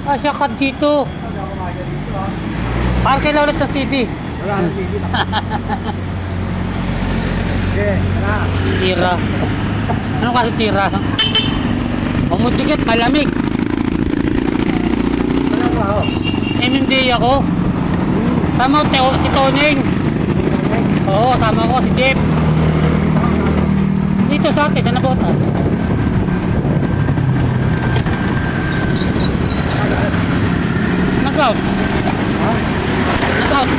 Ah, siya ka dito. Parang kailan ulit na CD. Wala na TV na. Okay, tara. Tira. Ano kasi tira? Pumudikit, malamig. Wala ko ako. MMD ako. Sama ko si Toning. Oo, sama ko si Jeff. Dito sa atin, sa Nabotas. Nag-out. Ha? Nag-out.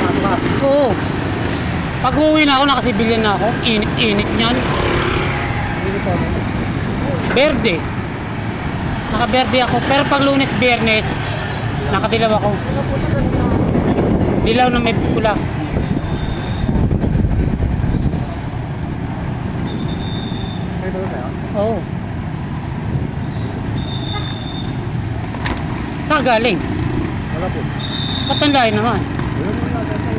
Ano ka? Oo. Pag uwi na ako, nakasibilyan na ako. Init-init niyan. Hindi ko. Berde. Naka-berde ako. Pero pag Lunes, Biyernes, nakadilaw ako. Dilaw na may pula. May dala tayo? Oo. Saan galing? Wala po. Patandahin naman. Wala mo na tayo.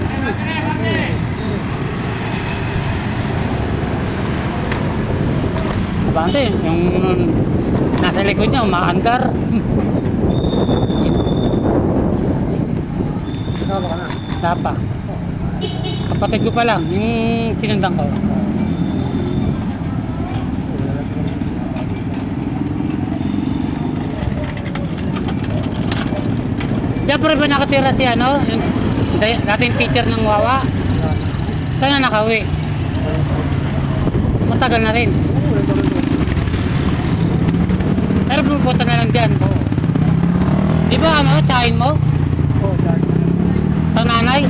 Abante, yung nasa likod niya, umaandar. Kasama ka na. Tapa. Kapatid ko pa lang, yung sinundan ko. Diyan pa rin ba nakatira si ano? Yung dating teacher ng Wawa? Saan na nakauwi? Matagal na rin. Pero pupunta na lang dyan. Di ba ano, tsahin mo? Oo, dyan. Sa nanay?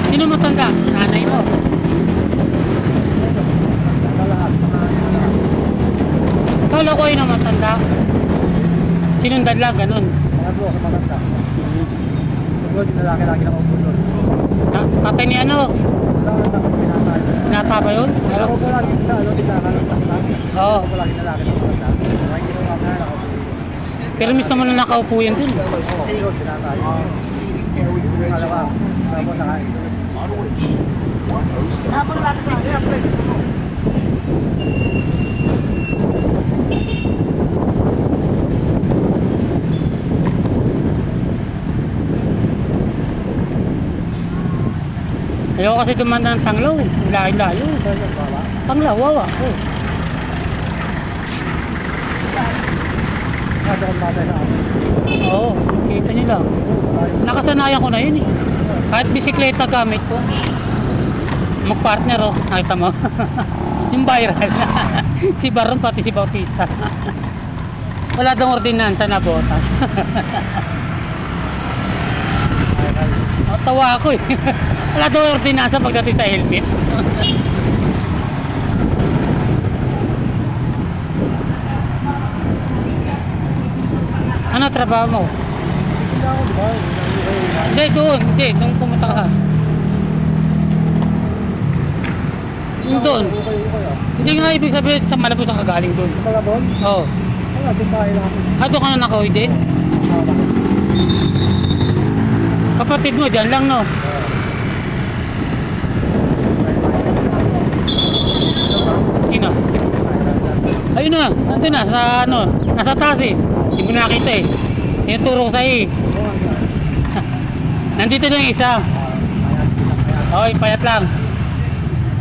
Sino matanda? Nanay mo. Sa lahat. Kala ko yun ang matanda. Sinundan lang, ganun. Mga bro, sa maganda. Tugod, yung lalaki-laki na upo doon. Tatay ni ano? Wala ka na pinatay. Nata ba yun? Wala ko po lagi sa ano, tindahan ng basta. Oo. Wala ko lagi na lalaki na maganda. Wala ko nga na nakaupo. Pero miss naman na nakaupo yan dun. Oo, tugod, pinatay. Pangalawa, tapos nakain. Napon natin sa akin, pre, gusto mo. Ayoko kasi dumanda ng Tanglaw eh. Layo-layo. Tanglaw, Wawa. Oh. Kada kong batay sa akin. Oo, kita nyo lang. Nakasanayan ko na yun eh. Kahit bisikleta gamit ko. Mag-partner oh, nakita mo. Yung viral. Si Baron pati si Bautista. Wala daw ordinansa na botas. Tawa ako eh. Wala daw ordinansa pagdating sa helmet. Ano trabaho mo? Hindi ako, di ba? Hindi, doon. Hindi, doon pumunta ka sa... Doon. Hindi nga ibig sabihin sa Malabon ang kagaling doon. Sa Malabon? Oo. Wala, doon tayo lang ako. Doon ka na nakauwi din? Kapatid mo, dyan lang no? Sino? Ayun na, nandun na, sa ano, nasa taas eh. Hindi mo nakita eh. Tinuturo ko sa'yo eh. Nandito na yung isa. Okay, payat lang.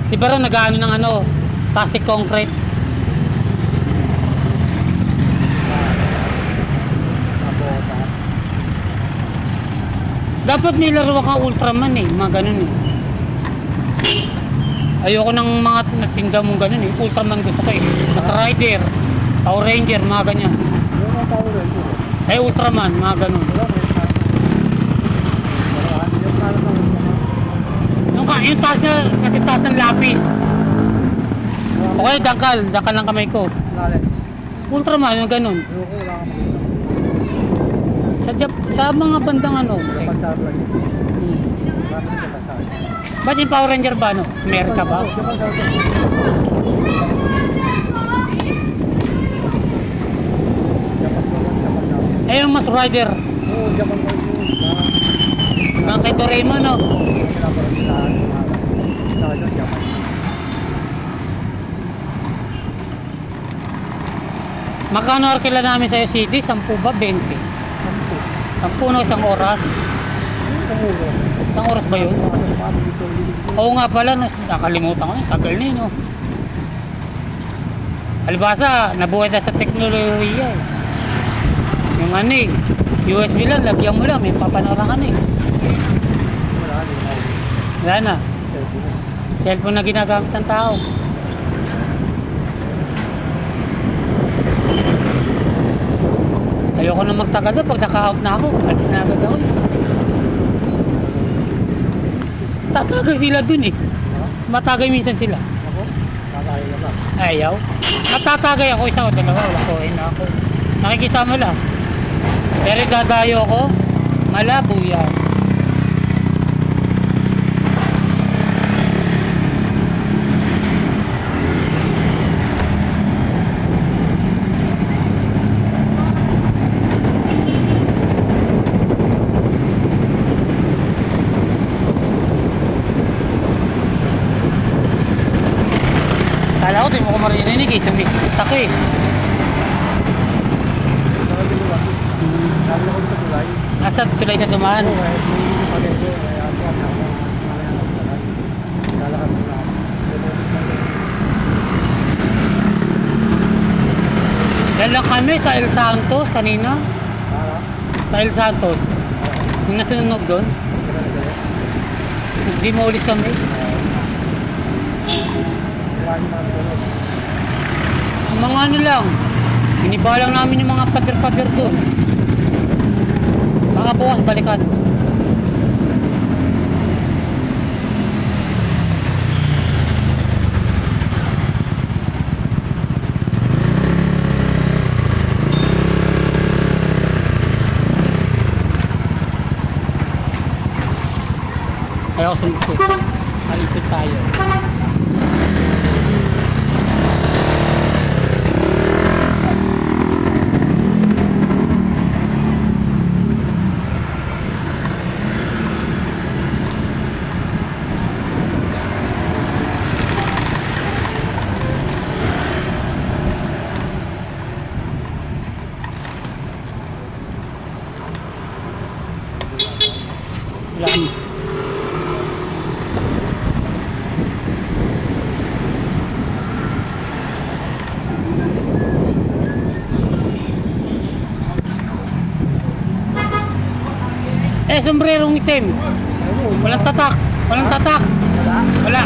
Si Baron nag-ano ng ano, plastic concrete. Dapat may laro ka Ultraman eh, mga ganun eh. Ayoko ng mga natinda mong ganun eh. Ultraman gusto ko eh. Mas Rider, Power Ranger, mga ganyan. Yung mga tao rin, ito. Eh Ultraman, mga ganun. Wala, may tayo. Wala, yung kala sa mga. Yung taas niya, kasi taas ng lapis. Okay, dangkal ng kamay ko. Lalit. Ultraman, yung ganun. Ayoko, wala ka makita. Sa mga bandang ano. Wala pang sarap lagi. Wala pang sarap lagi. Ba't yung Power Ranger ba ano? Amerika ba? Japan sarap lagi. Japan. Eh yung mas Rider. Oo, Japan ko yun. Hanggang kay Doraemon no? Kinabaran sila. Japan. Magkano arkila namin sa'yo city? 10 ba? 20? 10 no, isang oras. Isang oras ba yun? Oo nga pala, nakalimutan ko yun. Tagal na yun, oh. Alibasa, nabuhay na sa teknolohiya eh. Yung ano eh, USB lang, lagyan mo lang, may papanorangan eh. Wala na. Cellphone na ginagamit ng tao. Ayoko na magtagal doon, pag naka-out na ako, alis na agad ako eh. Tatagay sila dun eh. Matagay minsan sila. Ako? Kakaya na ba? Ayaw. Natatagay ako isa o dalawa, wala ko na ako. Nakikisama lang. Pero dadayo ako, malabo yan. Kala ko, di mo ko marinig eh. Sumistak ako eh. Sabi ko dito tulay. Asa tulay na dumaan. Yan lang kami sa El Santos kanina. Sa El Santos. Yung nasunog doon. Hindi mo ulis kami. Ang mga ano lang. Iniba lang namin yung mga pader-pader doon. Mga bukas, balikan. Kaya ako sumisip. Alipit tayo. Lang. Sombrerong itim. Walang tatak. Walang tatak. Wala.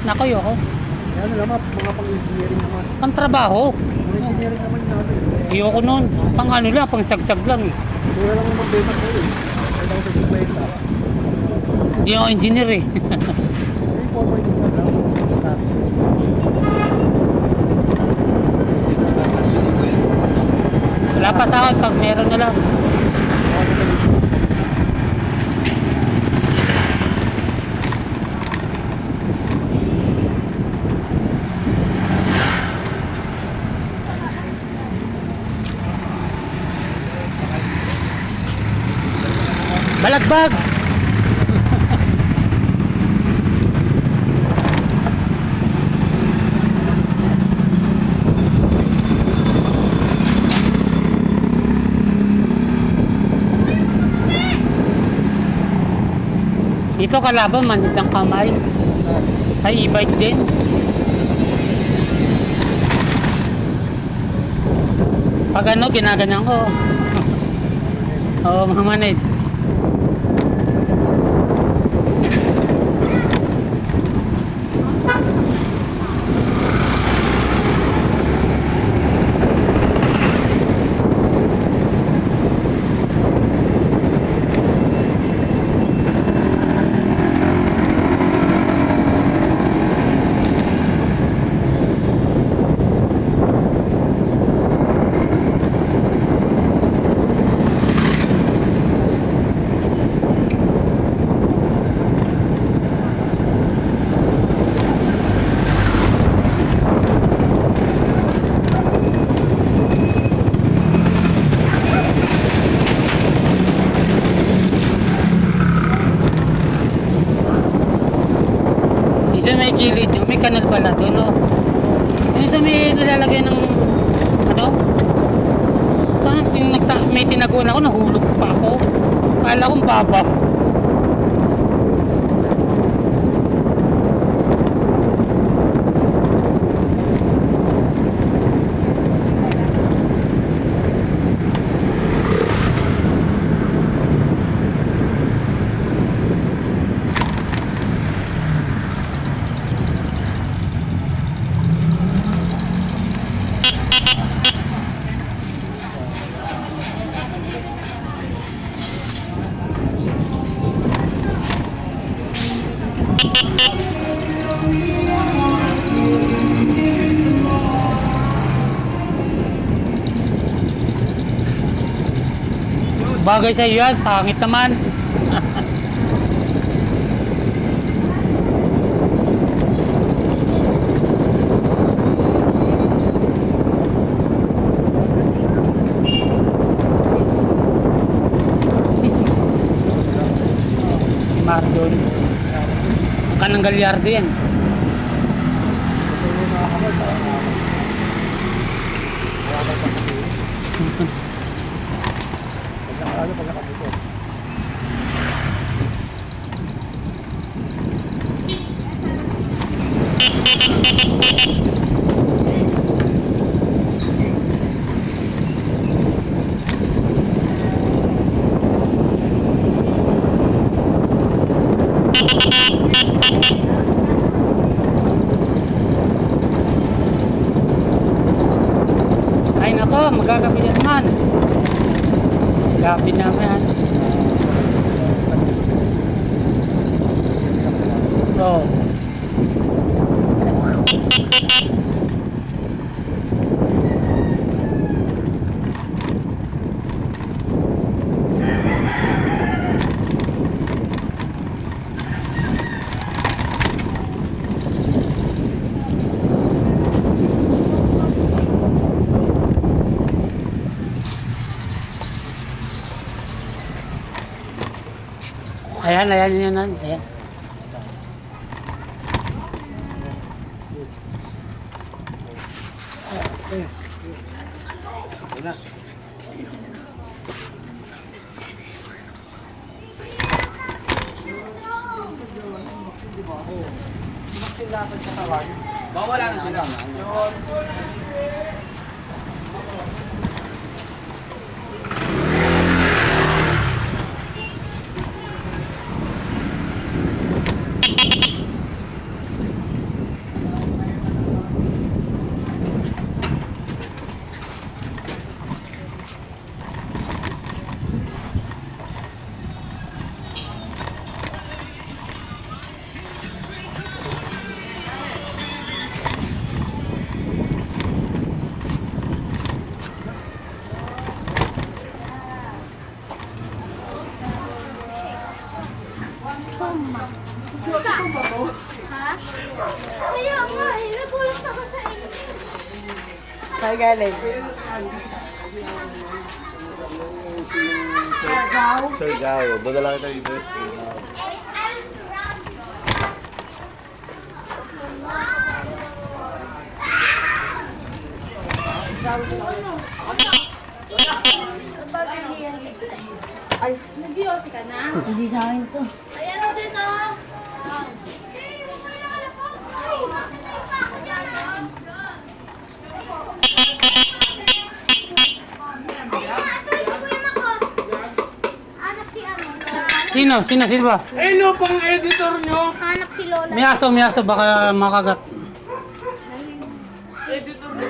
Nako yoko. Ano naman, mga pang-engineering naman. Pang trabaho. Pang-engineering naman yung natin. Ayoko nun. Pang ano lang, pang sagsag lang eh. Kaya lang yung magbenta ko eh. Kaya lang sa dipleta. Hindi ako engineer eh. May formal yung trabaho. Wala pa sa akin pag meron na lang. Balagbag! Ito kalaban, manid ng kamay. Sa e-bike din. Pag ano, ginaganyan ko. Oo, mga manid. May gilid yun, may kanal pala doon, no? Yung sa may nilalagay ng ano? May tinaguan ako, nahulog pa ako. Kala kong baba. Bagay sa iyo yan, pangit naman. Si Mardon. Kanang galyardo yan. Ano pag nakabuto? Ay nako, magagabi na naman. Gabi naman. Oh. Ayan, ayan, ayan, ayan. Wala. Bawala na sila. Ha? Kaya nga eh, nagulat ako sa inyo. Saan galing? Surigao. Doon na lang kita dito. Ay, Nag-yosi ka na? hindi sa akin to. Ayan na din oh. Sino? Sino ba? Eh, no, pang editor nyo. Hanap si Lola. May aso, baka makagat. Editor nyo.